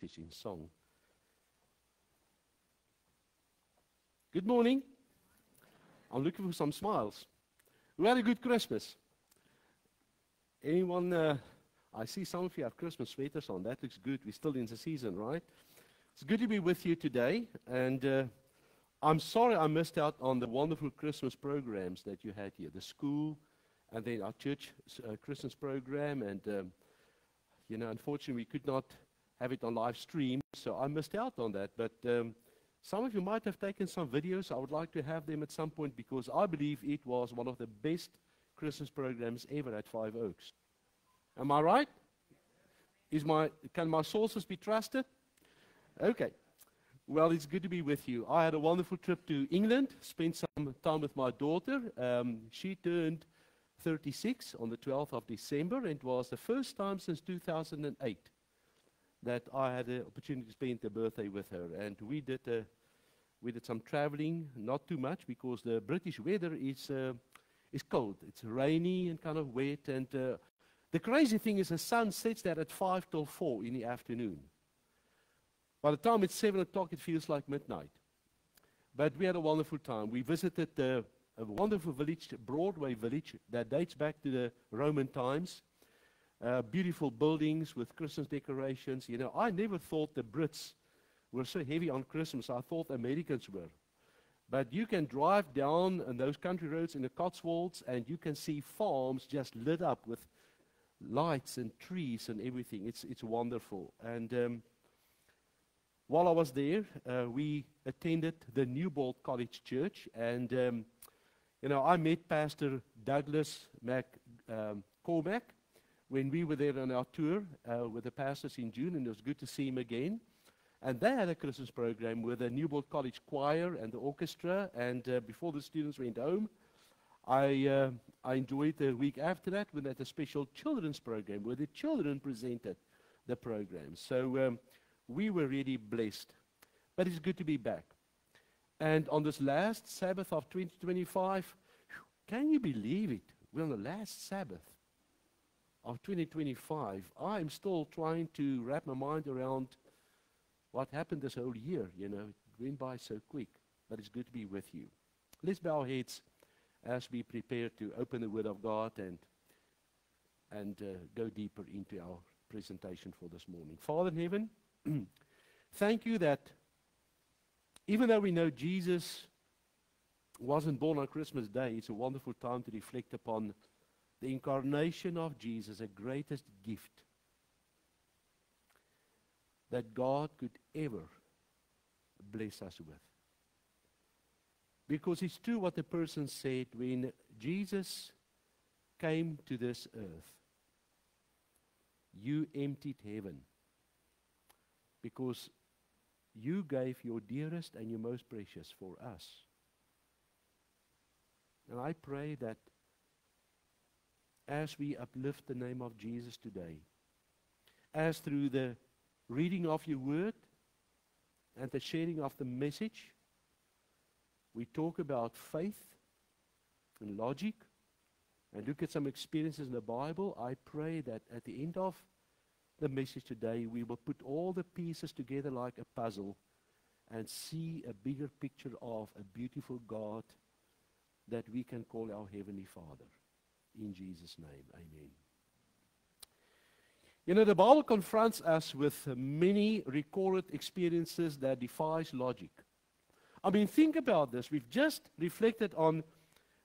in song. Good morning. I'm looking for some smiles. Who had a good Christmas? Anyone? I see some of you have Christmas sweaters on. That looks good. We're still in the season, right? It's good to be with you today. And I'm sorry I missed out on the wonderful Christmas programs that you had here. The school and then our church Christmas program. And, unfortunately we could not have it on live stream. So I missed out on that. But some of you might have taken some videos. I would like to have them at some point because I believe it was one of the best Christmas programs ever at Five Oaks. Am I right? Can my sources be trusted? Okay. Well, it's good to be with you. I had a wonderful trip to England, spent some time with my daughter. She turned 36 on the 12th of December, and it was the first time since 2008 that I had the opportunity to spend the birthday with her. And we did some traveling, not too much, because the British weather is cold. It's rainy and kind of wet. And the crazy thing is the sun sets there at 5 till 4 in the afternoon. By the time it's 7 o'clock, it feels like midnight. But we had a wonderful time. We visited a wonderful village, Broadway village, that dates back to the Roman times. Beautiful buildings with Christmas decorations. You know, I never thought the Brits were so heavy on Christmas. I thought Americans were. But you can drive down on those country roads in the Cotswolds and you can see farms just lit up with lights and trees and everything. It's wonderful. And while I was there, we attended the Newbold College Church. And, I met Pastor Douglas McCormack when we were there on our tour with the pastors in June, and it was good to see him again. And they had a Christmas program with the Newbold College Choir and the orchestra, and before the students went home, I enjoyed the week after that when they had a special children's program where the children presented the program. So we were really blessed. But it's good to be back. And on this last Sabbath of 2025, can you believe it? We're on the last Sabbath of 2025. I'm still trying to wrap my mind around what happened this whole year. It went by so quick, but it's good to be with you. Let's bow our heads as we prepare to open the Word of God and go deeper into our presentation for this morning. Father in heaven, thank you that even though we know Jesus wasn't born on Christmas Day, it's a wonderful time to reflect upon the incarnation of Jesus, the greatest gift that God could ever bless us with. Because it's true what the person said when Jesus came to this earth. You emptied heaven because you gave your dearest and your most precious for us. And I pray that as we uplift the name of Jesus today, as through the reading of your word and the sharing of the message, we talk about faith and logic and look at some experiences in the Bible. I pray that at the end of the message today, we will put all the pieces together like a puzzle and see a bigger picture of a beautiful God that we can call our Heavenly Father. In Jesus' name, amen. The Bible confronts us with many recorded experiences that defies logic. I mean, think about this. We've just reflected on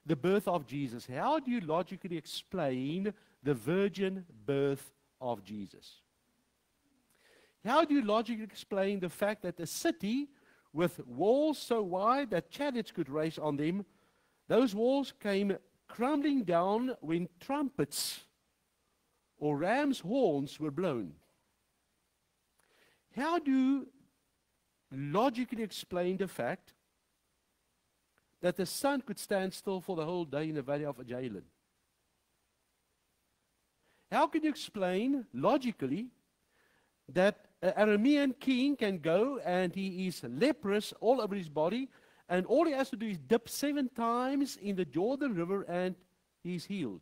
the birth of Jesus. How do you logically explain the virgin birth of Jesus? How do you logically explain the fact that a city with walls so wide that chariots could race on them, those walls came crumbling down when trumpets or ram's horns were blown? How do you logically explain the fact that the sun could stand still for the whole day in the valley of Ajalon? How can you explain logically that an Aramean king can go and he is leprous all over his body, and all he has to do is dip 7 times in the Jordan River and he's healed?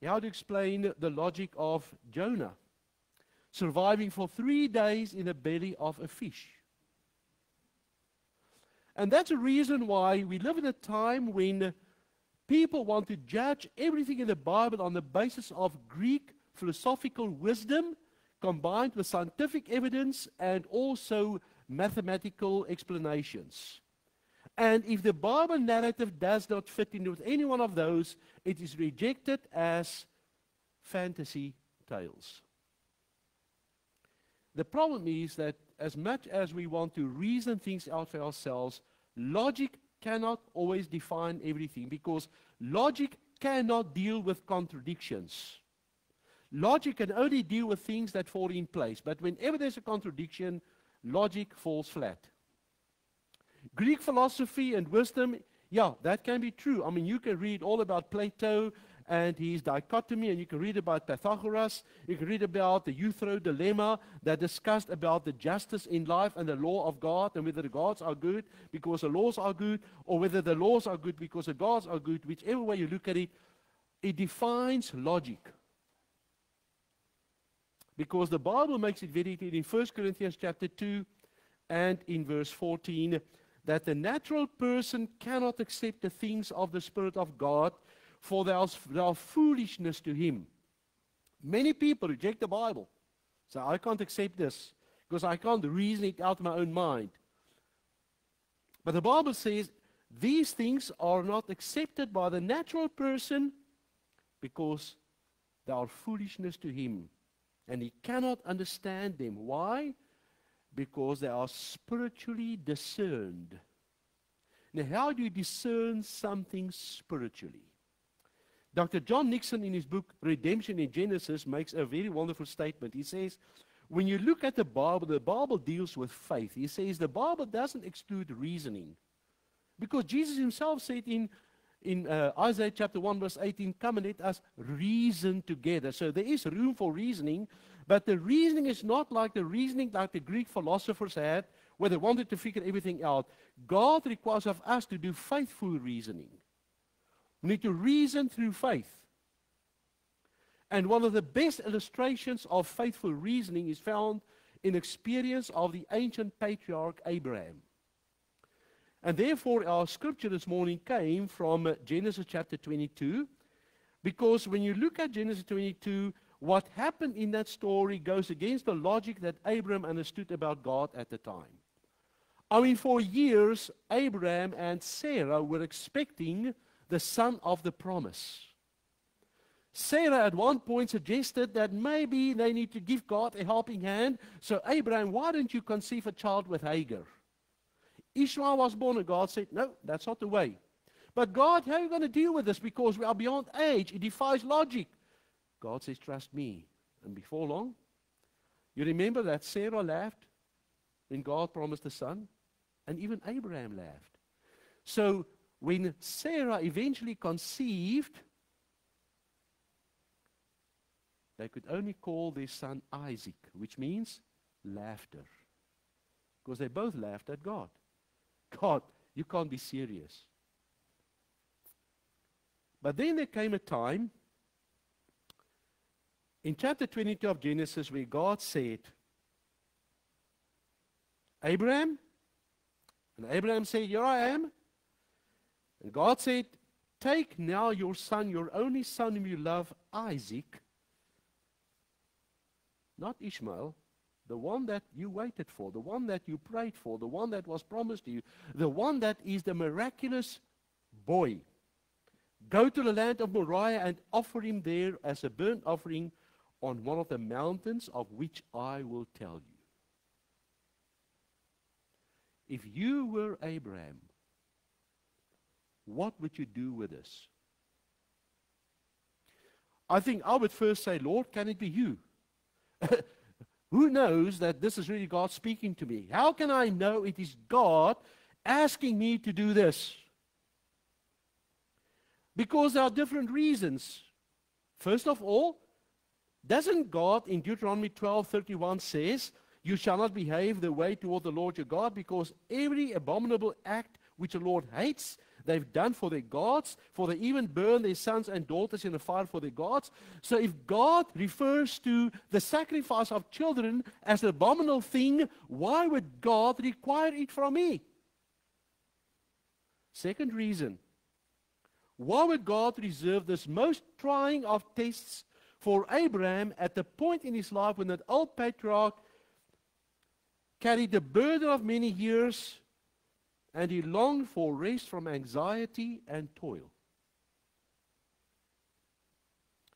how to explain the logic of Jonah surviving for 3 days in the belly of a fish. And that's a reason why we live in a time when people want to judge everything in the Bible on the basis of Greek philosophical wisdom combined with scientific evidence and also mathematical explanations. And if the Bible narrative does not fit in with any one of those, it is rejected as fantasy tales. The problem is that as much as we want to reason things out for ourselves, logic cannot always define everything, because logic cannot deal with contradictions. Logic can only deal with things that fall in place. But whenever there's a contradiction, logic falls flat. Greek philosophy and wisdom, yeah, that can be true. I mean, you can read all about Plato and his dichotomy, and you can read about Pythagoras. You can read about the Euthyphro dilemma that discussed about the justice in life and the law of God, and whether the gods are good because the laws are good, or whether the laws are good because the gods are good. Whichever way you look at it, it defines logic. Because the Bible makes it very clear in 1 Corinthians chapter 2 and in verse 14 that the natural person cannot accept the things of the Spirit of God, for they are foolishness to him. Many people reject the Bible. So I can't accept this because I can't reason it out of my own mind. But the Bible says these things are not accepted by the natural person because they are foolishness to him. And he cannot understand them. Why? Because they are spiritually discerned. Now, how do you discern something spiritually? Dr. John Nixon, in his book Redemption in Genesis, makes a very wonderful statement. He says, when you look at the Bible deals with faith. He says the Bible doesn't exclude reasoning. Because Jesus himself said in Isaiah chapter 1 verse 18, come and let us reason together. So there is room for reasoning, but the reasoning is not like the reasoning like the Greek philosophers had, where they wanted to figure everything out. God requires of us to do faithful reasoning. We need to reason through faith. And one of the best illustrations of faithful reasoning is found in experience of the ancient patriarch Abraham. And therefore, our scripture this morning came from Genesis chapter 22, because when you look at Genesis 22, what happened in that story goes against the logic that Abraham understood about God at the time. I mean, for years, Abraham and Sarah were expecting the son of the promise. Sarah at one point suggested that maybe they need to give God a helping hand. So Abraham, why don't you conceive a child with Hagar? Ishmael was born, and God said, no, that's not the way. But God, how are you going to deal with this? Because we are beyond age. It defies logic. God says, trust me. And before long, you remember that Sarah laughed when God promised a son? And even Abraham laughed. So when Sarah eventually conceived, they could only call their son Isaac, which means laughter. Because they both laughed at God. God, you can't be serious. But then there came a time in chapter 22 of Genesis where God said, Abraham, and Abraham said, here I am. And God said, take now your son, your only son whom you love, Isaac, not Ishmael, the one that you waited for, the one that you prayed for, the one that was promised to you, the one that is the miraculous boy. Go to the land of Moriah and offer him there as a burnt offering on one of the mountains of which I will tell you. If you were Abraham, what would you do with this? I think I would first say, Lord, can it be you? Who knows that this is really God speaking to me? How can I know it is God asking me to do this? Because there are different reasons. First of all, doesn't God in Deuteronomy 12:31 says, you shall not behave the way toward the Lord your God, because every abominable act which the Lord hates, they've done for their gods, for they even burn their sons and daughters in the fire for their gods. So if God refers to the sacrifice of children as an abominable thing, why would God require it from me? Second reason, why would God reserve this most trying of tests for Abraham at the point in his life when that old patriarch carried the burden of many years and he longed for rest from anxiety and toil?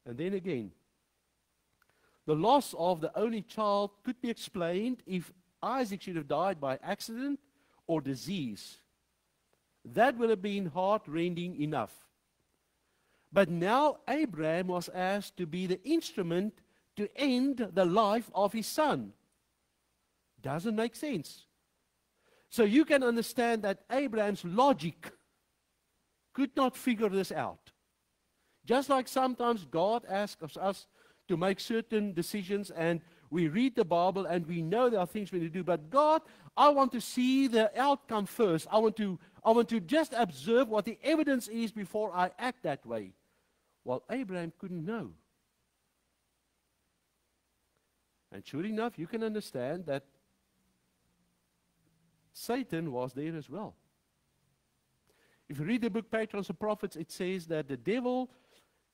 And then again, the loss of the only child could be explained if Isaac should have died by accident or disease. That would have been heart-rending enough. But now Abraham was asked to be the instrument to end the life of his son. Doesn't make sense. So you can understand that Abraham's logic could not figure this out. Just like sometimes God asks us to make certain decisions and we read the Bible and we know there are things we need to do, but God, I want to see the outcome first. I want to just observe what the evidence is before I act that way. Well, Abraham couldn't know. And sure enough, you can understand that Satan was there as well. If you read the book Patriarchs and Prophets, it says that the devil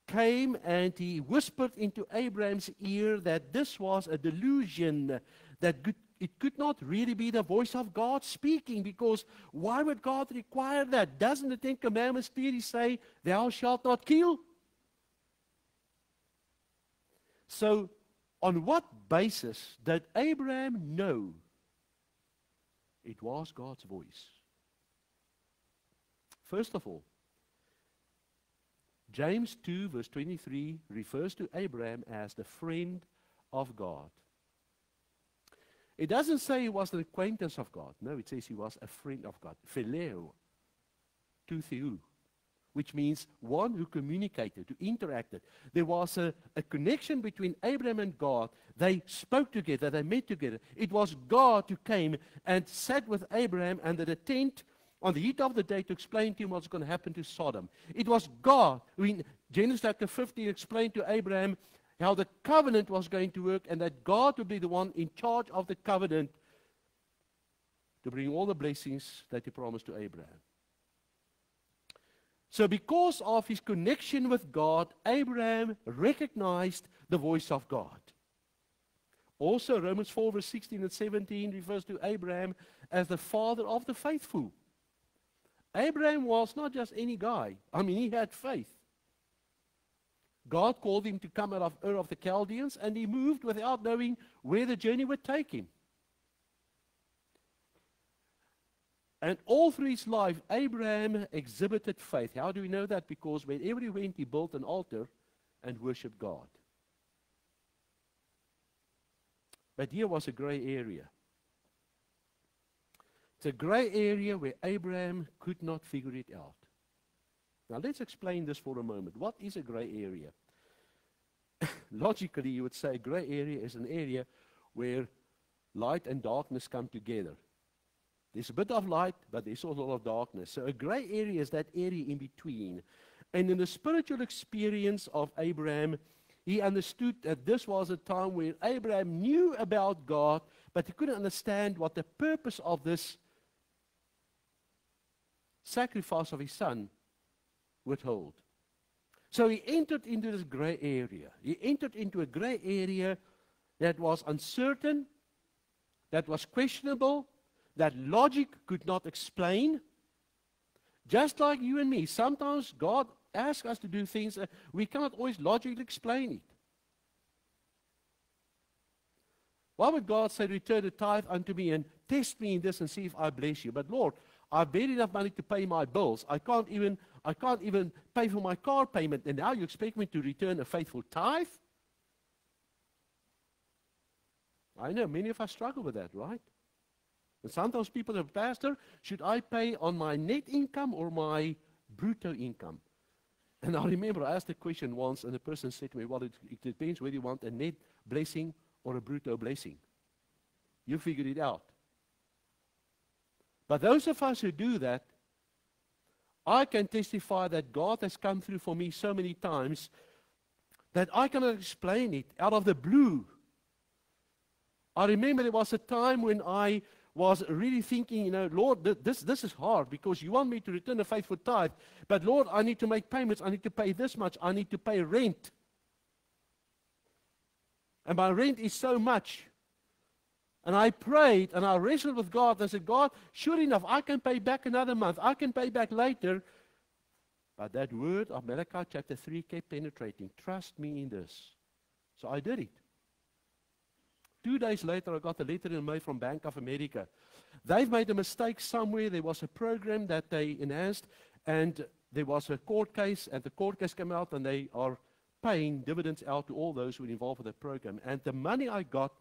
came and he whispered into Abraham's ear that this was a delusion, that it could not really be the voice of God speaking, because why would God require that? Doesn't the Ten Commandments clearly say, thou shalt not kill? So, on what basis did Abraham know it was God's voice? First of all, James 2 verse 23 refers to Abraham as the friend of God. It doesn't say he was an acquaintance of God. No, it says he was a friend of God. Phileo, to theou, which means one who communicated, who interacted. There was a connection between Abraham and God. They spoke together, they met together. It was God who came and sat with Abraham under the tent on the heat of the day to explain to him what's going to happen to Sodom. It was God who in Genesis chapter 15 explained to Abraham how the covenant was going to work and that God would be the one in charge of the covenant to bring all the blessings that he promised to Abraham. So because of his connection with God, Abraham recognized the voice of God. Also, Romans 4 verse 16 and 17 refers to Abraham as the father of the faithful. Abraham was not just any guy. I mean, he had faith. God called him to come out of Ur of the Chaldeans, and he moved without knowing where the journey would take him. And all through his life, Abraham exhibited faith. How do we know that? Because wherever he went, he built an altar and worshipped God. But here was a gray area. It's a gray area where Abraham could not figure it out. Now let's explain this for a moment. What is a gray area? Logically, you would say a gray area is an area where light and darkness come together. There's a bit of light, but there's also a lot of darkness. So a gray area is that area in between. And in the spiritual experience of Abraham, he understood that this was a time where Abraham knew about God, but he couldn't understand what the purpose of this sacrifice of his son would hold. So he entered into this gray area. He entered into a gray area that was uncertain, that was questionable, that logic could not explain. Just like you and me, sometimes God asks us to do things we cannot always logically explain it. Why would God say, return the tithe unto me and test me in this and see if I bless you? But Lord, I've barely enough money to pay my bills. I can't even pay for my car payment, and now you expect me to return a faithful tithe? I know many of us struggle with that, right? And sometimes people say, Pastor, should I pay on my net income or my brutto income? And I remember I asked a question once, and the person said to me, well, it depends whether you want a net blessing or a brutto blessing. You figured it out. But those of us who do that I can testify that God has come through for me so many times that I cannot explain it out of the blue. I remember there was a time when I was really thinking, Lord, this is hard because you want me to return a faithful tithe. But Lord, I need to make payments. I need to pay this much. I need to pay rent. And my rent is so much. And I prayed and I wrestled with God and I said, God, sure enough, I can pay back another month. I can pay back later. But that word of Malachi chapter 3 kept penetrating. Trust me in this. So I did it. 2 days later, I got a letter in the mail from Bank of America. They've made a mistake somewhere. There was a program that they enhanced, and there was a court case, and the court case came out, and they are paying dividends out to all those who were involved with the program. And the money I got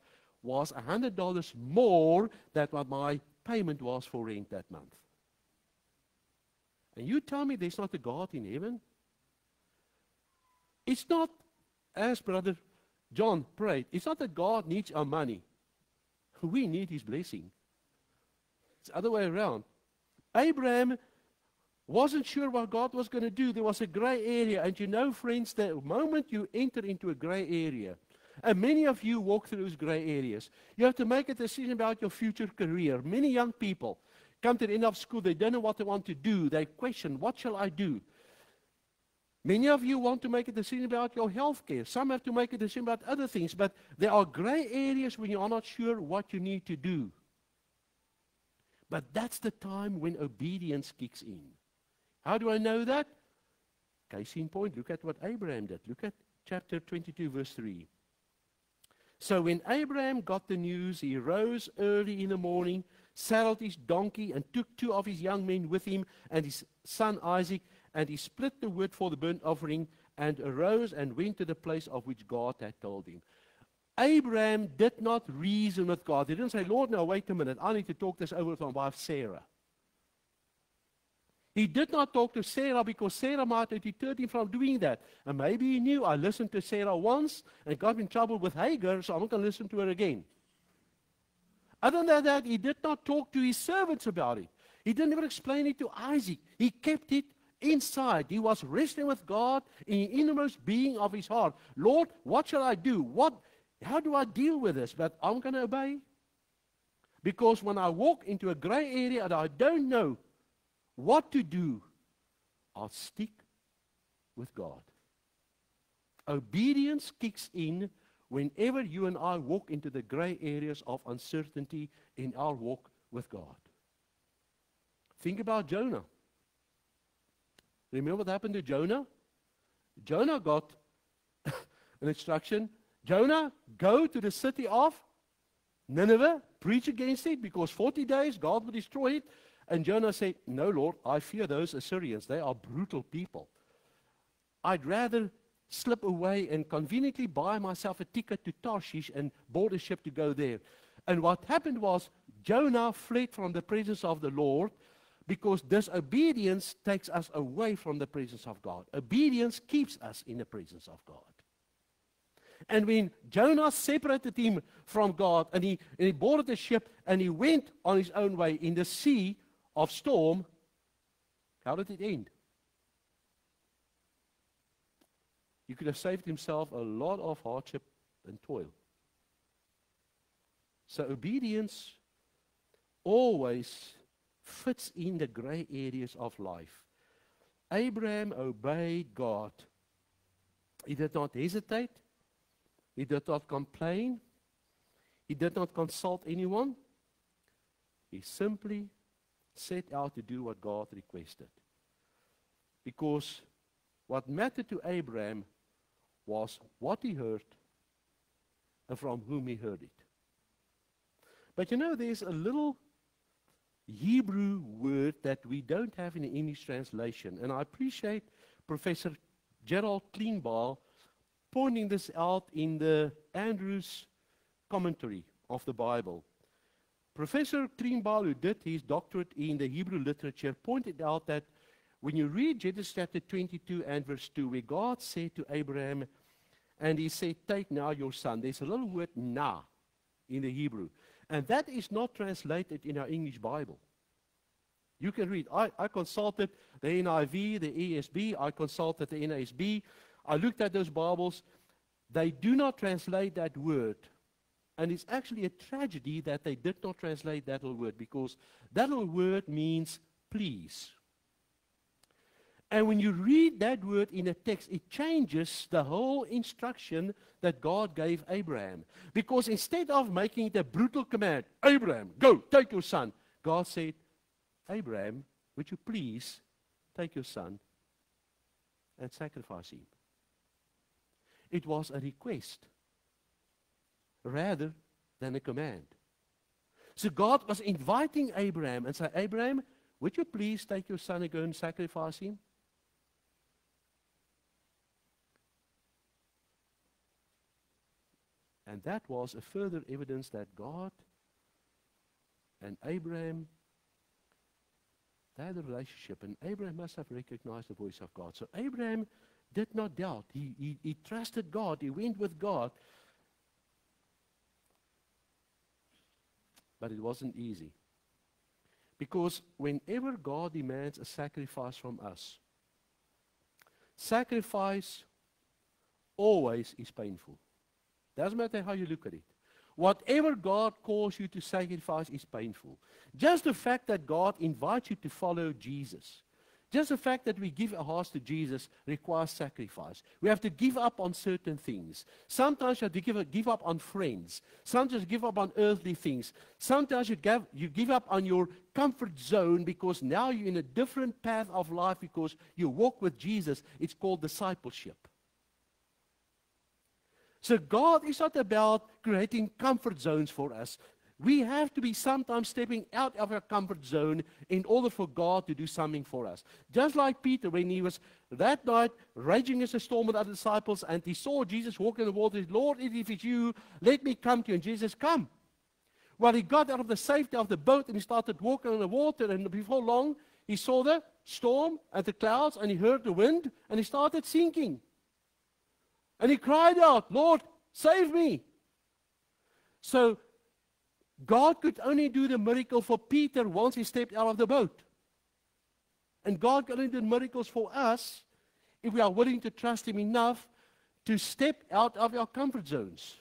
was $100 more than what my payment was for rent that month. And you tell me there's not a God in heaven? It's not, as Brother John prayed, it's not that God needs our money. We need His blessing. It's the other way around. Abraham wasn't sure what God was going to do. There was a gray area. And you know, friends, the moment you enter into a gray area, and many of you walk through those gray areas, you have to make a decision about your future career. Many young people come to the end of school, they don't know what they want to do. They question, what shall I do? Many of you want to make a decision about your health care. Some have to make a decision about other things. But there are gray areas when you are not sure what you need to do. But that's the time when obedience kicks in. How do I know that? Case in point, look at what Abraham did. Look at chapter 22, verse 3. So when Abraham got the news, he rose early in the morning, saddled his donkey, and took 2 of his young men with him and his son Isaac, and he split the wood for the burnt offering, and arose and went to the place of which God had told him. Abraham did not reason with God. He didn't say, Lord, now wait a minute, I need to talk this over with my wife Sarah. He did not talk to Sarah because Sarah might have deterred him from doing that. And maybe he knew, I listened to Sarah once and got in trouble with Hagar, so I'm not going to listen to her again. Other than that, he did not talk to his servants about it. He didn't even explain it to Isaac. He kept it inside. He was wrestling with God in the innermost being of his heart. Lord, what shall I do? How do I deal with this? But I'm going to obey. Because when I walk into a gray area and I don't know what to do, I'll stick with God. Obedience kicks in whenever you and I walk into the gray areas of uncertainty in our walk with God. Think about Jonah. Remember what happened to Jonah? Jonah got an instruction. Jonah, go to the city of Nineveh, preach against it, because 40 days God will destroy it. And Jonah said, no, Lord, I fear those Assyrians. They are brutal people. I'd rather slip away and conveniently buy myself a ticket to Tarshish and board a ship to go there. And what happened was Jonah fled from the presence of the Lord because disobedience takes us away from the presence of God. Obedience keeps us in the presence of God. And when Jonah separated him from God and he boarded the ship and he went on his own way in the sea of storm, how did it end? He could have saved himself a lot of hardship and toil. So obedience always fits in the gray areas of life. Abraham obeyed God. He did not hesitate. He did not complain. He did not consult anyone. He simply set out to do what God requested. Because what mattered to Abraham was what he heard and from whom he heard it. But you know, there's a little Hebrew word that we don't have in the English translation. And I appreciate Professor Gerald Kleinbaal pointing this out in the Andrews commentary of the Bible. Professor Kleinbaal, who did his doctorate in the Hebrew literature, pointed out that when you read Genesis chapter 22 and verse 2, where God said to Abraham, and he said, take now your son. There's a little word, na, in the Hebrew. And that is not translated in our English Bible. You can read. I consulted the NIV, the ESV. I consulted the NASB. I looked at those Bibles. They do not translate that word. And it's actually a tragedy that they did not translate that little word, because that little word means please. And when you read that word in a text, it changes the whole instruction that God gave Abraham. Because instead of making it a brutal command, Abraham, go, take your son, God said, Abraham, would you please take your son and sacrifice him? It was a request rather than a command. So God was inviting Abraham and said, Abraham, would you please take your son and go and sacrifice him? And that was a further evidence that God and Abraham, they had a relationship, and Abraham must have recognized the voice of God. So Abraham did not doubt. He trusted God. He went with God. But it wasn't easy. Because whenever God demands a sacrifice from us, sacrifice always is painful. Doesn't matter how you look at it. Whatever God calls you to sacrifice is painful. Just the fact that God invites you to follow Jesus, just the fact that we give our hearts to Jesus requires sacrifice. We have to give up on certain things. Sometimes you have to give up on friends. Sometimes you give up on earthly things. Sometimes you give up on your comfort zone because now you're in a different path of life because you walk with Jesus. It's called discipleship. So God is not about creating comfort zones for us. We have to be sometimes stepping out of our comfort zone in order for God to do something for us. Just like Peter, when he was that night raging as a storm with other disciples, and he saw Jesus walk in the water, he said, Lord, if it's you, let me come to you. And Jesus, come. Well, he got out of the safety of the boat and he started walking on the water, and before long, he saw the storm and the clouds, and he heard the wind, and he started sinking. And he cried out, Lord, save me. So God could only do the miracle for Peter once he stepped out of the boat. And God can only do miracles for us if we are willing to trust Him enough to step out of our comfort zones.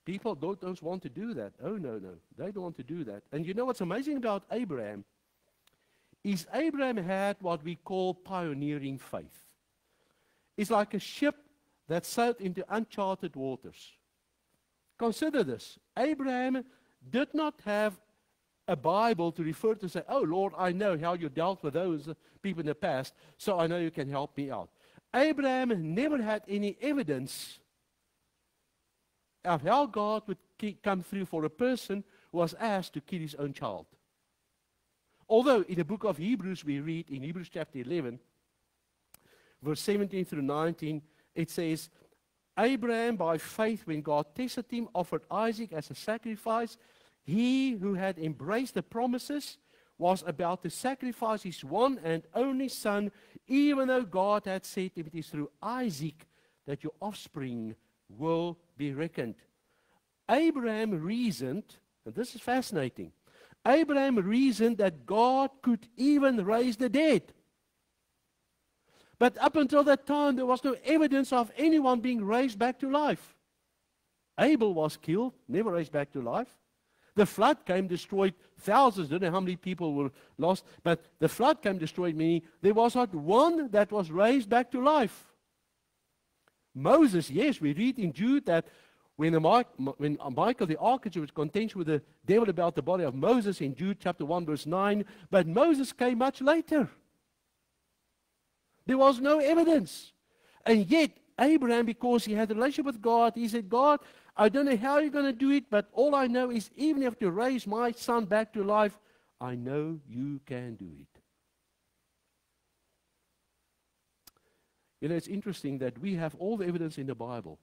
People don't want to do that. Oh, no. They don't want to do that. And you know what's amazing about Abraham? Is Abraham had what we call pioneering faith. It's like a ship that sailed into uncharted waters. Consider this. Abraham did not have a Bible to refer to say, oh, Lord, I know how you dealt with those people in the past, so I know you can help me out. Abraham never had any evidence of how God would come through for a person who was asked to kill his own child. Although in the book of Hebrews we read, in Hebrews chapter 11, verse 17 through 19, it says, Abraham, by faith, when God tested him, offered Isaac as a sacrifice. He who had embraced the promises was about to sacrifice his one and only son, even though God had said, it is through Isaac that your offspring will be reckoned. Abraham reasoned, and this is fascinating, Abraham reasoned that God could even raise the dead. But up until that time, there was no evidence of anyone being raised back to life. Abel was killed, never raised back to life. The flood came, destroyed thousands. I don't know how many people were lost, but the flood came, destroyed many. There was not one that was raised back to life. Moses, yes, we read in Jude that when Michael the archangel was contentious with the devil about the body of Moses in Jude chapter 1 verse 9, but Moses came much later. There was no evidence. And yet, Abraham, because he had a relationship with God, he said, God, I don't know how you're going to do it, but all I know is even if you have to raise my son back to life, I know you can do it. You know, it's interesting that we have all the evidence in the Bible.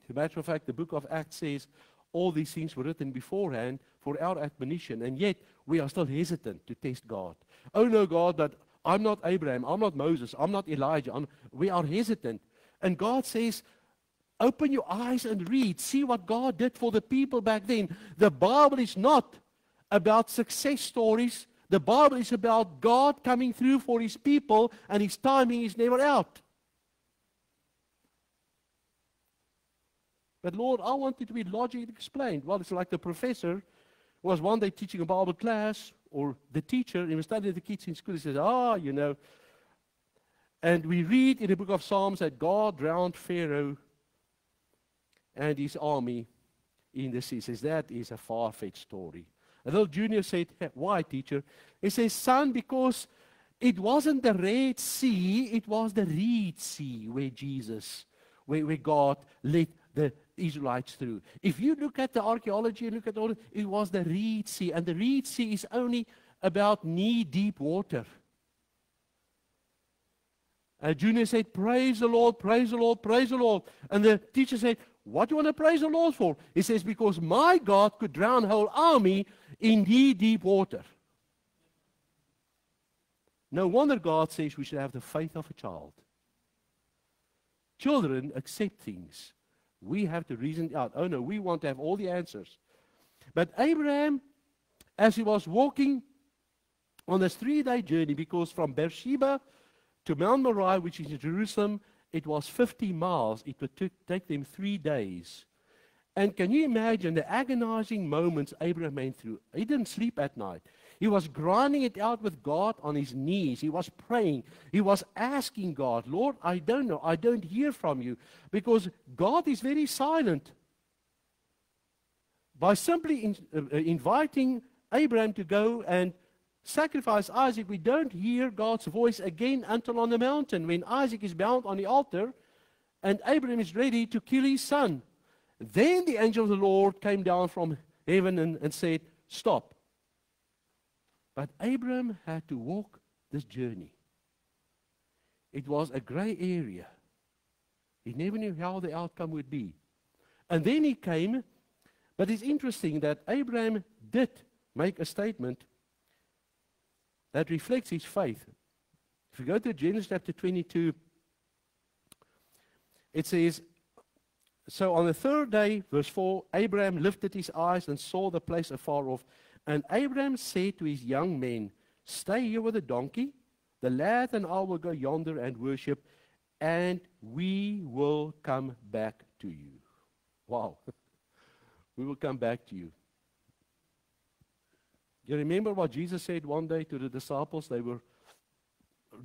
As a matter of fact, the book of Acts says all these things were written beforehand for our admonition, and yet we are still hesitant to test God. Oh no, God, but I'm not Abraham, I'm not Moses, I'm not Elijah. We are hesitant. And God says, open your eyes and read. See what God did for the people back then. The Bible is not about success stories. The Bible is about God coming through for His people, and His timing is never out. But Lord, I want it to be logically explained. Well, it's like the professor was one day teaching a Bible class, or the teacher, he was studying the kids in school. He says, you know. And we read in the book of Psalms that God drowned Pharaoh and his army in the sea. He says, that is a far-fetched story. A little junior said, why, teacher? He says, son, because it wasn't the Red Sea, it was the Reed Sea where God led the Israelites through. If you look at the archaeology and look at all, it was the Reed Sea, and the Reed Sea is only about knee-deep water. And Junior said, praise the Lord, praise the Lord, praise the Lord. And the teacher said, what do you want to praise the Lord for? He says, because my God could drown a whole army in knee-deep water. No wonder God says we should have the faith of a child. Children accept things. We have to reason it out. Oh no, we want to have all the answers. But Abraham, as he was walking on this 3-day journey, because from Beersheba to Mount Moriah, which is in Jerusalem, it was 50 miles. It would take them 3 days. And can you imagine the agonizing moments Abraham went through? He didn't sleep at night. He was grinding it out with God on his knees. He was praying. He was asking God, Lord, I don't know. I don't hear from you. Because God is very silent. By simply inviting Abraham to go and sacrifice Isaac, we don't hear God's voice again until on the mountain, when Isaac is bound on the altar and Abraham is ready to kill his son. Then the angel of the Lord came down from heaven and said, stop. But Abraham had to walk this journey. It was a gray area. He never knew how the outcome would be. And then he came, but it's interesting that Abraham did make a statement that reflects his faith. If you go to Genesis chapter 22, it says, so on the 3rd day, verse 4, Abraham lifted his eyes and saw the place afar off. And Abraham said to his young men, stay here with the donkey. The lad and I will go yonder and worship, and we will come back to you. Wow. We will come back to you. You remember what Jesus said one day to the disciples? They were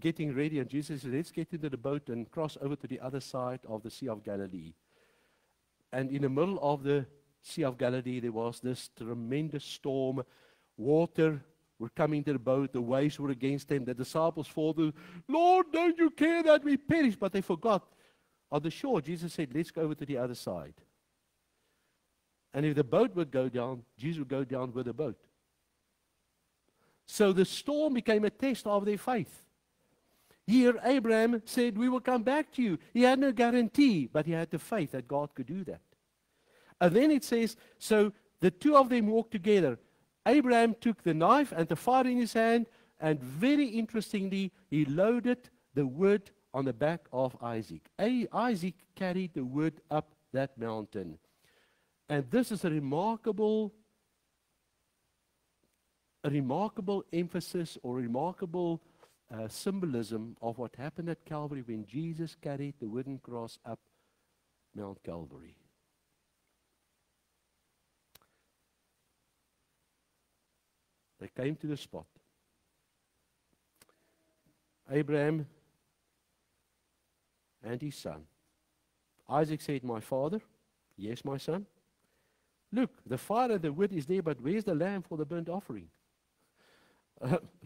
getting ready, and Jesus said, let's get into the boat and cross over to the other side of the Sea of Galilee. And in the middle of the Sea of Galilee, there was this tremendous storm. Water were coming to the boat. The waves were against them. The disciples faltered, Lord, don't you care that we perish? But they forgot. On the shore, Jesus said, let's go over to the other side. And if the boat would go down, Jesus would go down with the boat. So the storm became a test of their faith. Here, Abraham said, we will come back to you. He had no guarantee, but he had the faith that God could do that. And then it says, so the two of them walked together. Abraham took the knife and the fire in his hand, and very interestingly, he loaded the wood on the back of Isaac. Isaac carried the wood up that mountain. And this is a remarkable emphasis or remarkable symbolism of what happened at Calvary when Jesus carried the wooden cross up Mount Calvary. They came to the spot. Abraham and his son. Isaac said, my father. Yes, my son. Look, the fire and the wood is there, but where's the lamb for the burnt offering?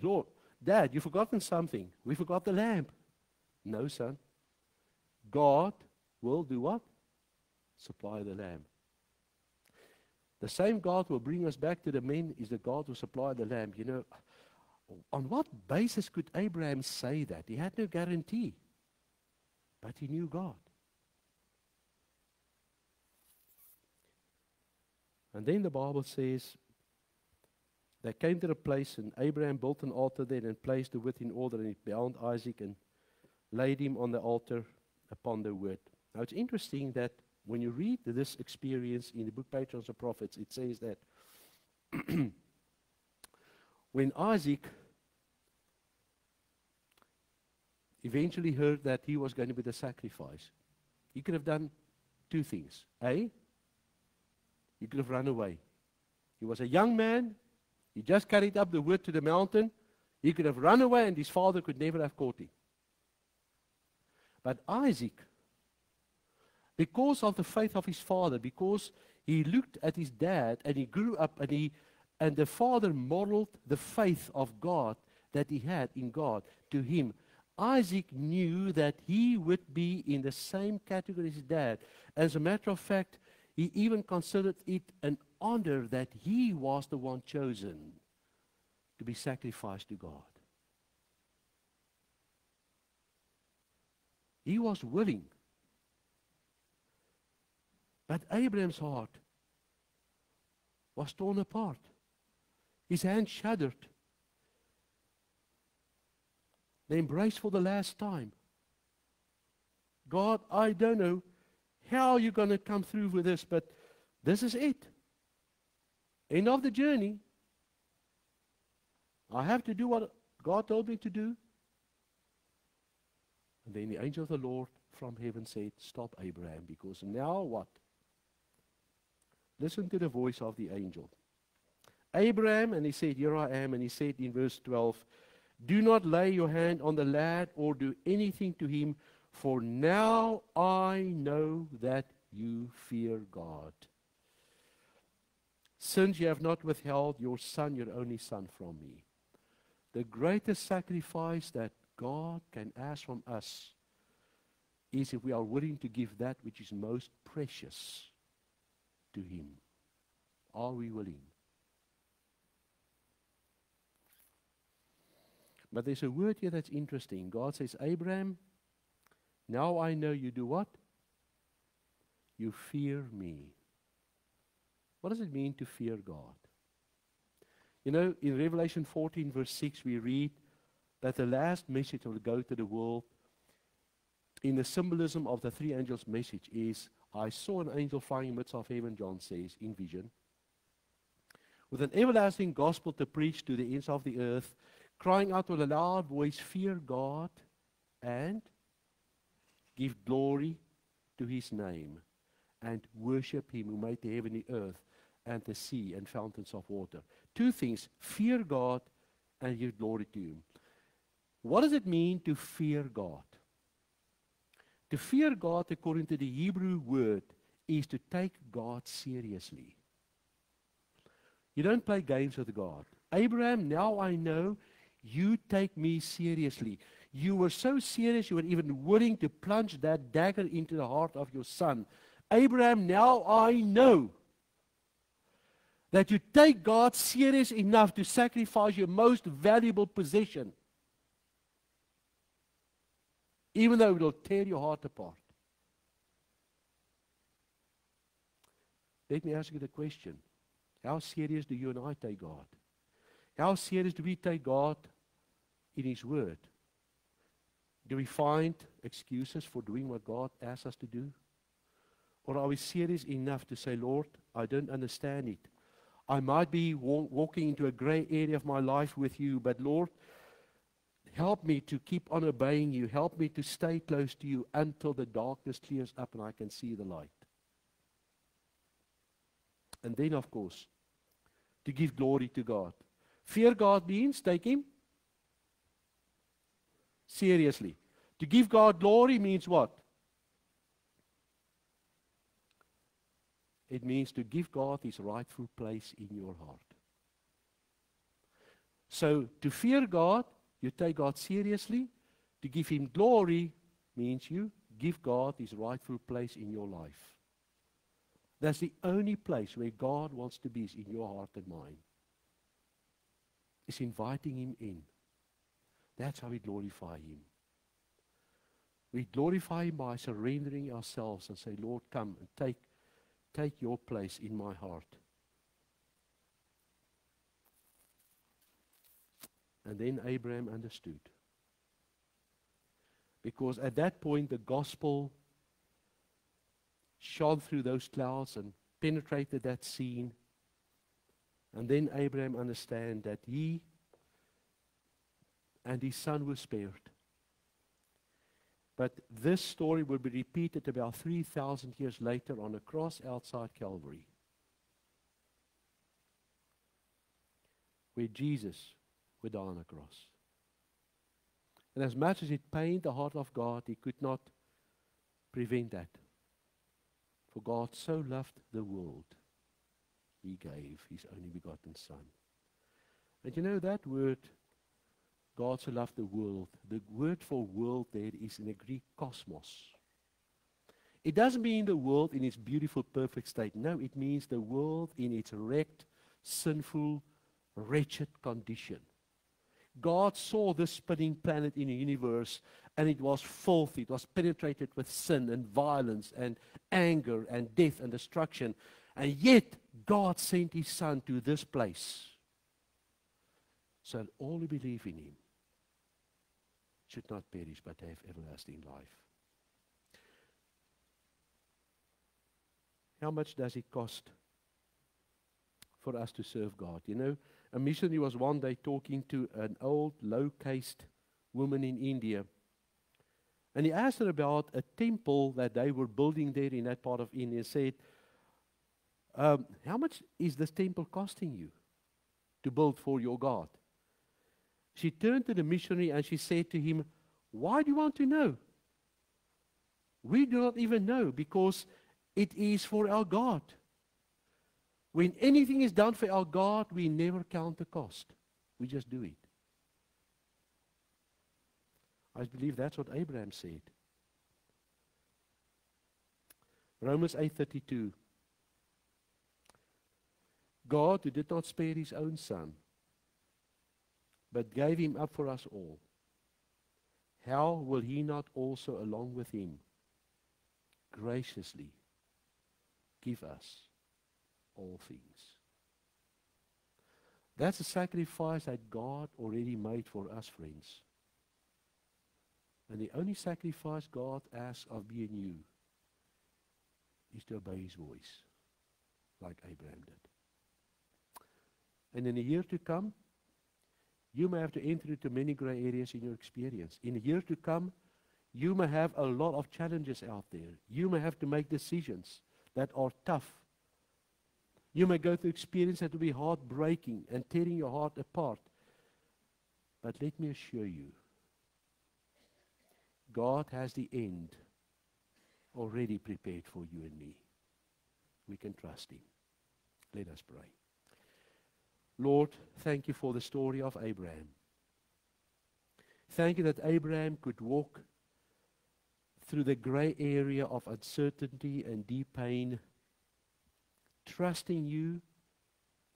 Lord, Dad, you've forgotten something. We forgot the lamb. No, son. God will do what? Supply the lamb. The same God will bring us back to the men is the God who supplied the lamb. You know, on what basis could Abraham say that? He had no guarantee. But he knew God. And then the Bible says, they came to the place, and Abraham built an altar there and placed the wood in order, and he bound Isaac and laid him on the altar upon the wood. Now it's interesting that when you read this experience in the book Patriarchs and Prophets, it says that when Isaac eventually heard that he was going to be the sacrifice, he could have done two things. A, he could have run away. He was a young man. He just carried up the wood to the mountain. He could have run away and his father could never have caught him. But Isaac, because of the faith of his father, because he looked at his dad and he grew up and the father modeled the faith of God that he had in God to him. Isaac knew that he would be in the same category as his dad. As a matter of fact, he even considered it an honor that he was the one chosen to be sacrificed to God. He was willing. But Abraham's heart was torn apart. His hand shuddered. They embraced for the last time. God, I don't know how you're going to come through with this, but this is it. End of the journey. I have to do what God told me to do. And then the angel of the Lord from heaven said, stop, Abraham, because now what? Listen to the voice of the angel. Abraham, and he said, here I am, and he said in verse 12, do not lay your hand on the lad or do anything to him, for now I know that you fear God, since you have not withheld your son, your only son, from me. The greatest sacrifice that God can ask from us is if we are willing to give that which is most precious to him. Are we willing? But there's a word here that's interesting. God says, Abraham, now I know you do what? You fear me. What does it mean to fear God? You know, in Revelation 14 verse 6 we read that the last message will go to the world in the symbolism of the three angels' message is, I saw an angel flying in the midst of heaven, John says, in vision, with an everlasting gospel to preach to the ends of the earth, crying out with a loud voice, fear God and give glory to his name and worship him who made the heaven, the earth, and the sea and fountains of water. Two things, fear God and give glory to him. What does it mean to fear God? To fear God, according to the Hebrew word, is to take God seriously. You don't play games with God. Abraham, now I know you take me seriously. You were so serious, you were even willing to plunge that dagger into the heart of your son. Abraham, now I know that you take God serious enough to sacrifice your most valuable possession, even though it will tear your heart apart. Let me ask you the question. How serious do you and I take God? How serious do we take God in his word? Do we find excuses for doing what God asks us to do? Or are we serious enough to say, Lord, I don't understand it. I might be walking into a gray area of my life with you, but Lord, help me to keep on obeying you. Help me to stay close to you until the darkness clears up and I can see the light. And then, of course, to give glory to God. Fear God means take him seriously. To give God glory means what? It means to give God his rightful place in your heart. So, to fear God, you take God seriously. To give him glory means you give God his rightful place in your life. That's the only place where God wants to be, is in your heart and mind. It's inviting him in. That's how we glorify him. We glorify him by surrendering ourselves and say, Lord, come and take your place in my heart. And then Abraham understood. Because at that point the gospel shone through those clouds and penetrated that scene. And then Abraham understand that he and his son was spared. But this story will be repeated about 3,000 years later on a cross outside Calvary, where Jesus would die on a cross. And as much as it pained the heart of God, he could not prevent that. For God so loved the world, he gave his only begotten Son. And you know that word, God so loved the world, the word for world there is in the Greek kosmos. It doesn't mean the world in its beautiful, perfect state. No, it means the world in its wrecked, sinful, wretched condition. God saw this spinning planet in the universe, and it was filthy. It was penetrated with sin and violence and anger and death and destruction. And yet, God sent his Son to this place so that all who believe in him should not perish but have everlasting life. How much does it cost for us to serve God? You know, a missionary was one day talking to an old, low-caste woman in India. And he asked her about a temple that they were building there in that part of India. He said, how much is this temple costing you to build for your God? She turned to the missionary and she said to him, why do you want to know? We do not even know, because it is for our God. When anything is done for our God, we never count the cost. We just do it. I believe that's what Abraham said. Romans 8:32. God, who did not spare his own Son, but gave him up for us all, how will he not also, along with him, graciously give us all things? That's a sacrifice that God already made for us, friends. And the only sacrifice God asks of me and you is to obey his voice, like Abraham did. And in the year to come, you may have to enter into many gray areas in your experience. In the year to come, you may have a lot of challenges out there. You may have to make decisions that are tough. You may go through experience that will be heartbreaking and tearing your heart apart. But let me assure you, God has the end already prepared for you and me. We can trust him. Let us pray. Lord, thank you for the story of Abraham. Thank you that Abraham could walk through the gray area of uncertainty and deep pain, trusting you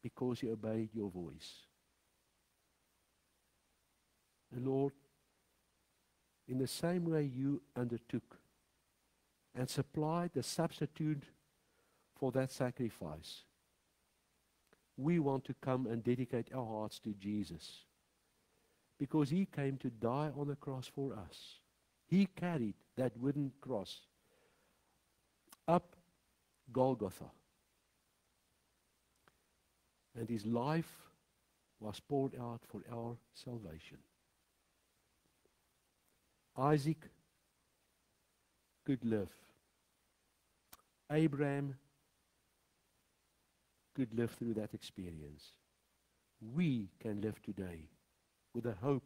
because he obeyed your voice. And Lord, in the same way you undertook and supplied the substitute for that sacrifice, we want to come and dedicate our hearts to Jesus, because he came to die on the cross for us. He carried that wooden cross up Golgotha, and his life was poured out for our salvation. Isaac could live. Abraham could live through that experience. We can live today with the hope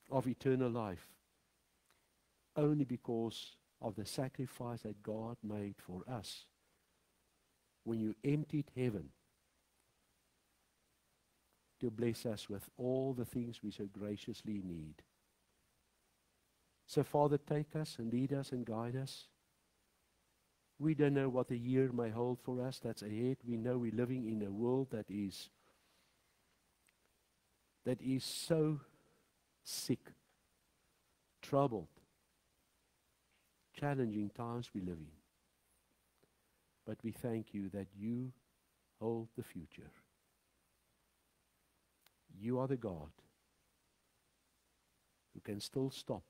of eternal life only because of the sacrifice that God made for us when you emptied heaven to bless us with all the things we so graciously need. So, Father, take us and lead us and guide us. We don't know what the year may hold for us that's ahead. We know we're living in a world that is so sick, troubled, challenging times we live in. But we thank you that you hold the future. You are the God who can still stop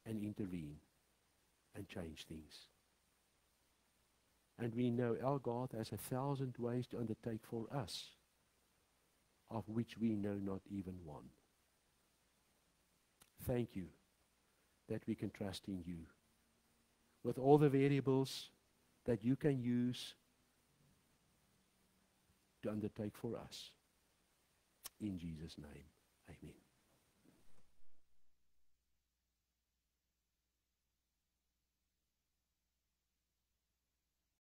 and intervene and change things. And we know our God has 1,000 ways to undertake for us, of which we know not even one. Thank you that we can trust in you with all the variables that you can use to undertake for us. In Jesus' name, amen.